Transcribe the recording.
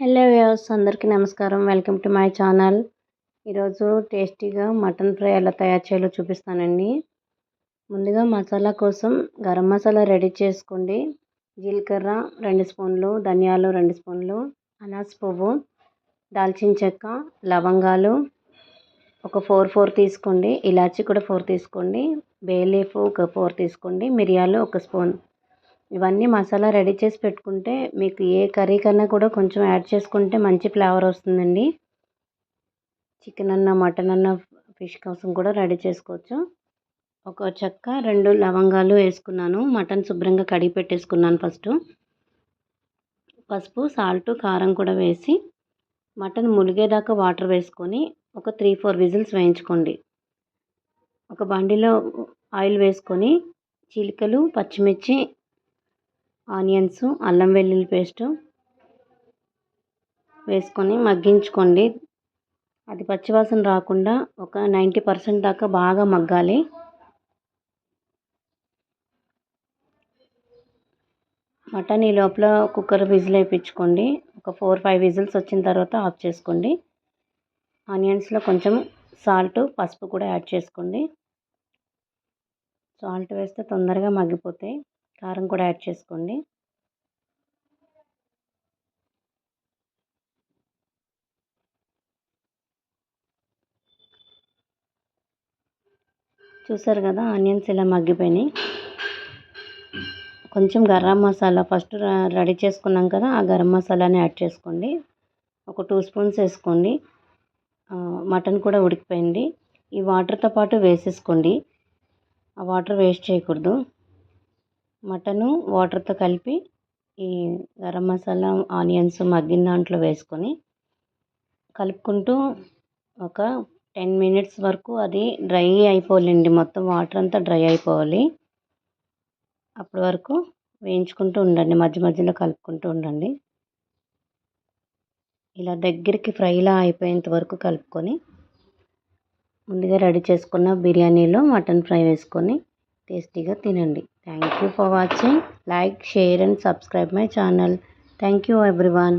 Hello viewers, అందరికీ నమస్కారం. Welcome to my channel. ఈరోజు టేస్టీగా మటన్ ఫ్రై ఎలా తయారు చేయాలో చూపిస్తానండి. ముందుగా మసాలా కోసం గరం మసాలా రెడీ చేసుకోండి. జీలకర్ర 2 స్పూన్లు, ధనియాలు 2 స్పూన్లు, అనాస్ పువ్వు, దాల్చిన చెక్క, లవంగాలు ఒక 4 తీసుకోండి. ఇలాచి కూడా 4 తీసుకోండి. బే లీఫ్ ఒక 4 తీసుకోండి. మిరియాలు 1 స్పూన్. ఇవన్నీ మసాలా రెడీ చేసి పెట్టుకుంటే మీకు ఏ కర్రీ కన్నా కూడా కొంచెం యాడ్ చేసుకుంటే మంచి ఫ్లేవర్ వస్తుందండి. చికెన్ అన్న, మటన్ అన్న, ఫిష్ కోసం కూడా రెడీ చేసుకోవచ్చు. ఒక చెక్క, 2 లవంగాలు వేసుకున్నాను. మటన్ శుభ్రంగా కడిగి పెట్టేసుకున్నాను. ఫస్ట్ పసుపు, సాల్ట్, కారం కూడా వేసి మటన్ ములిగేదాకా వాటర్ వేసుకొని ఒక 3-4 విజిల్స్ వేయించుకోండి. ఒక బండిలో ఆయిల్ వేసుకొని చిలికలు, పచ్చిమిర్చి, ఆనియన్స్, అల్లం వెల్లుల్లి పేస్ట్ వేసుకొని మగ్గించుకోండి. అది పచ్చివాసన రాకుండా ఒక 90% దాకా బాగా మగ్గాలి. మటన్ ఈ లోపల కుక్కర్ విజిల్ వేయించుకోండి. ఒక 4-5 విజిల్స్ వచ్చిన తర్వాత ఆఫ్ చేసుకోండి. ఆనియన్స్లో కొంచెం సాల్ట్, పసుపు కూడా యాడ్ చేసుకోండి. సాల్ట్ వేస్తే తొందరగా మగ్గిపోతాయి. కారం కూడా యాడ్ చేసుకోండి. చూసారు కదా, ఆనియన్స్ ఇలా మగ్గిపోయినాయి. కొంచెం గరం మసాలా ఫస్ట్ రెడీ చేసుకున్నాం కదా, ఆ గరం మసాలాని యాడ్ చేసుకోండి. ఒక 2 స్పూన్స్ వేసుకోండి. మటన్ కూడా ఉడికిపోయింది. ఈ వాటర్తో పాటు వేసేసుకోండి. ఆ వాటర్ వేస్ట్ చేయకూడదు. మటను వాటర్తో కలిపి ఈ గరం మసాలా, ఆనియన్స్ మగ్గిన దాంట్లో వేసుకొని కలుపుకుంటూ ఒక 10 మినిట్స్ వరకు అది డ్రై అయిపోవాలండి. మొత్తం వాటర్ అంతా డ్రై అయిపోవాలి. అప్పటి వరకు వేయించుకుంటూ ఉండండి. మధ్య మధ్యలో కలుపుకుంటూ ఉండండి. ఇలా దగ్గరికి ఫ్రైలా అయిపోయేంత వరకు కలుపుకొని ముందుగా రెడీ చేసుకున్న బిర్యానీలో మటన్ ఫ్రై వేసుకొని టేస్టీగా తినండి. Thank you for watching. Like, share and subscribe my channel. Thank you everyone.